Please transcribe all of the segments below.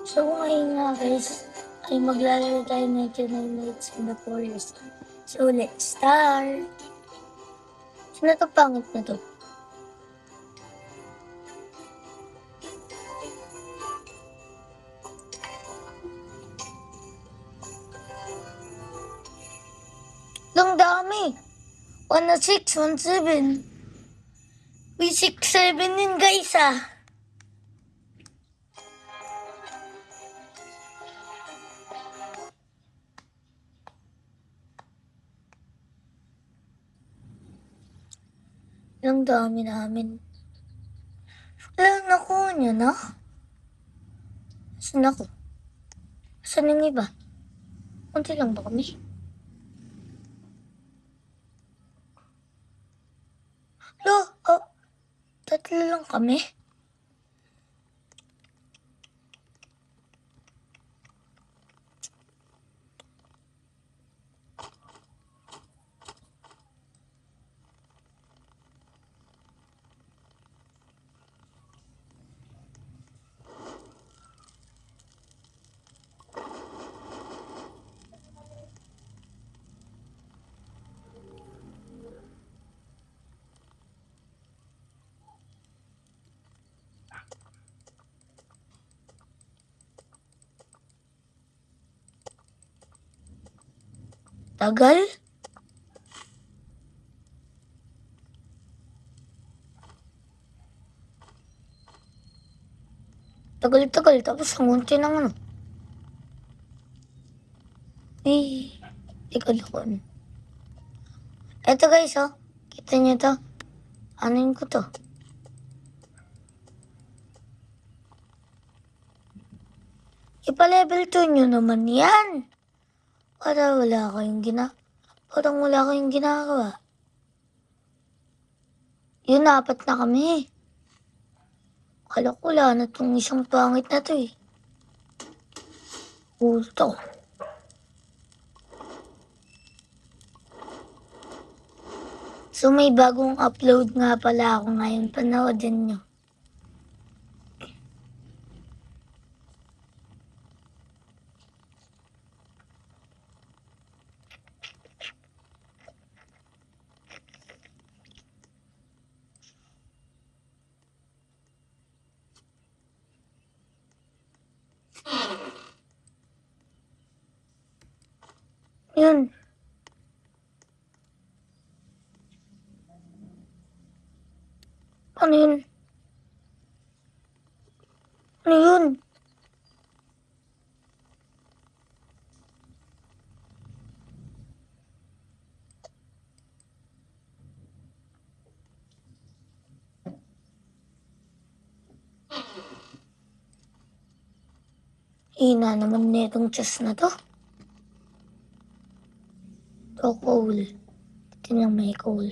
So ngayon nga guys, ay maglalaro tayo ng 99 Nights in the Forest. So let's start! Sino to pangit na to? Lang dami! 106, 17. We 6-7 yun guys ah! Lang dami namin. Wala nakuha niya na? Saan ako? Saan yung iba? Kunti lang ba kami? Lo, tatlo lang kami? Tagal? Tagal-tagal, tapos ang unti ng ano. Ikaluan. Eto guys, oh. Kita niyo to? Anin ko to? Ipa-level 2 nyo naman yan. Parang wala kayong ginagawa. Yun, 4 na kami. Akala ko wala na tong isang pangit na to eh. Puto. So may bagong upload nga pala ako ngayon. Panoodin nyo. Yun. Ano yun? Ano yun? Hina naman na itong chest na to. To coal. Tingnan may coal.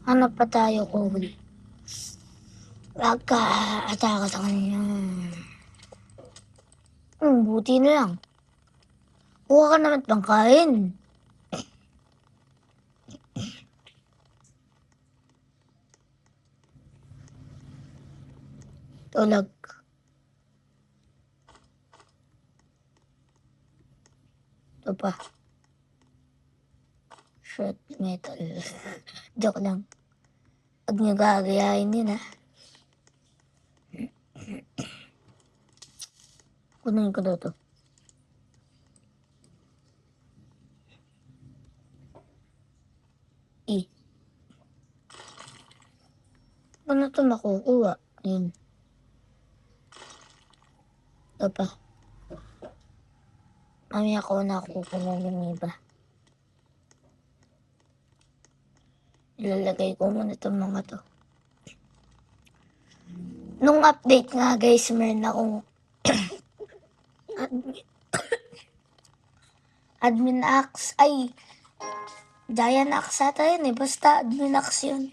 Hanap pa tayo coal. Wag ka ataka sa kanya. Buti na lang. Kuha ka naman pang kain. Tulag. Ito pa. Shot metal. Joke lang. Huwag niyo gagayahin yun ha. Kunin ko daw to. Paano ito makukuha? Yun. Ito pa. Mamaya ko nakukuha yung iba. Ilalagay ko muna itong mga to. Nung update nga guys, meron akong admin axe. Ay, Giant axe ata yun eh. Basta admin axe yun.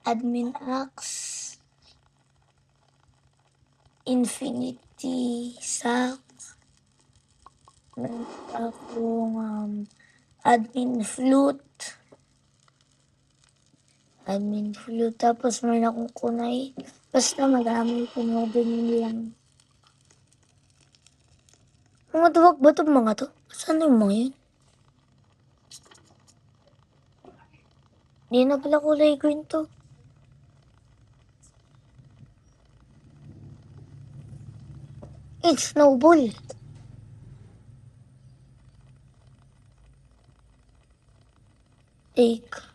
Admin axe. Infinity sack. Meron akong admin flute. admin flu, tapos meron akong kunay. Basta marami ko mga ganyan lang. Mga duwag ba itong mga to? Saan yung mga yun? Di na pala kulay green to. It's snowball. Take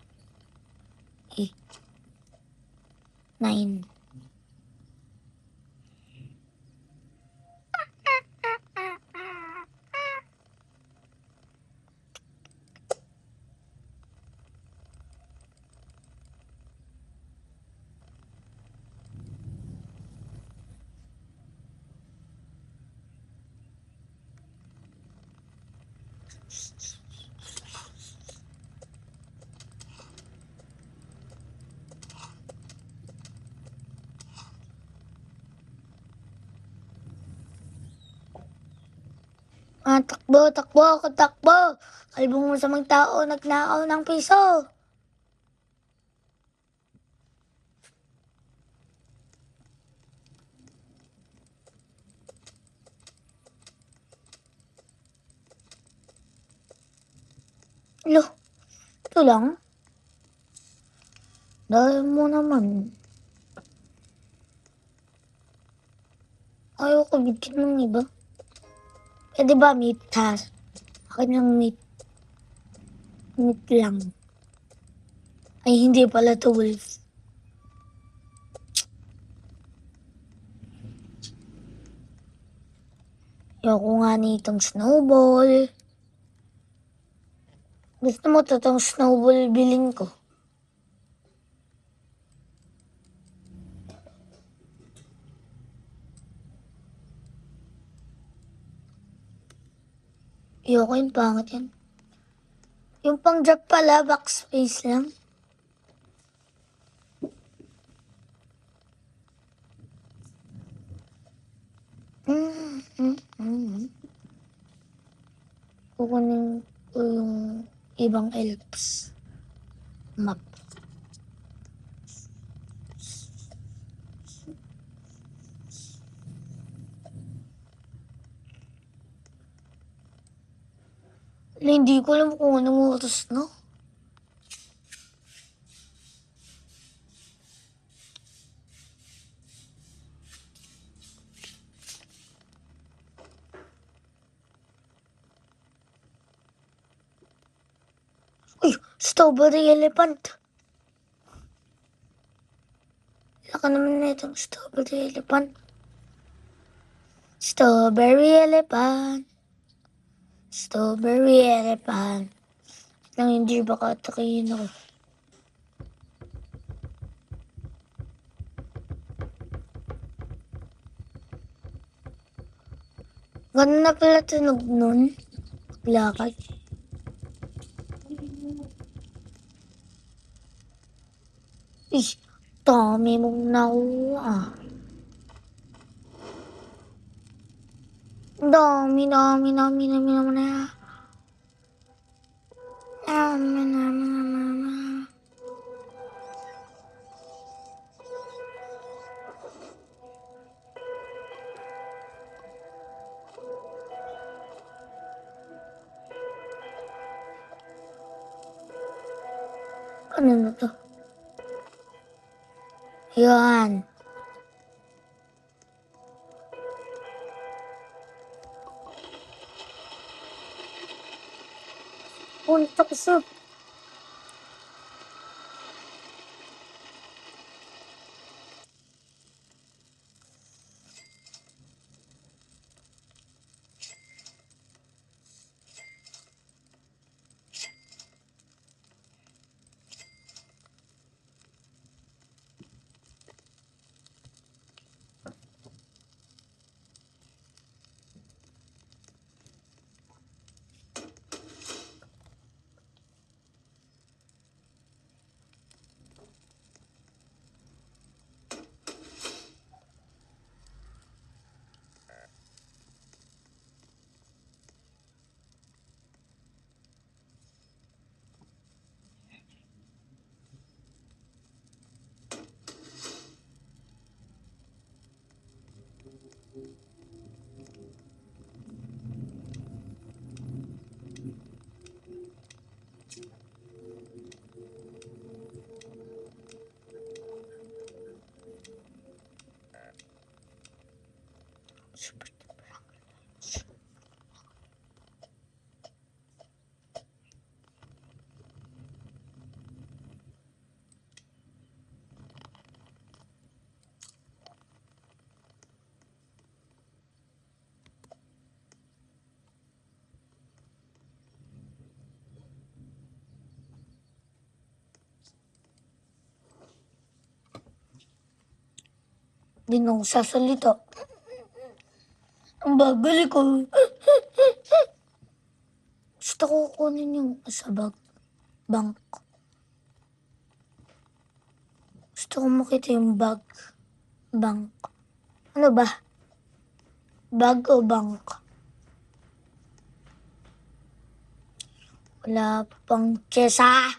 9. Takbo, takbo, ako takbo. Kalbong masamang tao, nagnakaw ng piso. Lo, ito lang? Dahil mo naman. Ayaw ko bigyan ng iba. Di ba meat ha? Akin ng meat. Meat lang. Ay, hindi pala to wolf. Ayoko nga nitong snowball. Gusto mo totoong snowball bilhin ko? Ayoko yung pangit yan. Yung pang drop pala, backspace lang. Kukunin ko yung ibang elves. Map. Hindi ko alam kung anong utos, no? Uy, strawberry elephant. Laka naman na itong strawberry elephant. Strawberry elephant. Strawberry elephant. Nang hindi baka atakihin ako. Ganun na pala tunog nun. Maglakad. Dami mong nakuha. Dami na. Ano na to? Yan. Punta ko sa... Di na ako sasalita. Ang bagal ko. Gusto ko kunin yung sa bank. Gusto ko makita yung bank. Ano ba? Bag o bank? Wala pa pang chess, ha?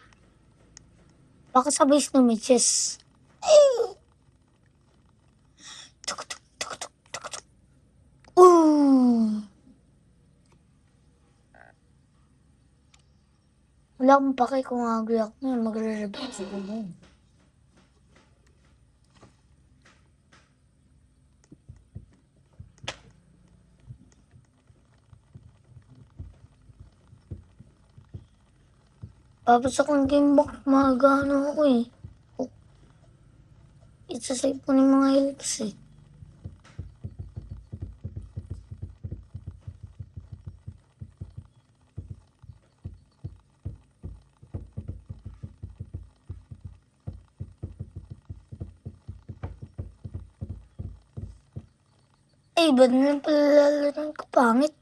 Baka sabay na may chess. Tuk, tuk, tuk, tuk, tuk, tuk. Wala akong pake kung agree ako ngayon. Magre-revenge ako ngayon. Tapos akong gamebox, magano ako eh. Isasave ko ng mga helps eh. Eh, ba't naman pala lalaroin ko pangit?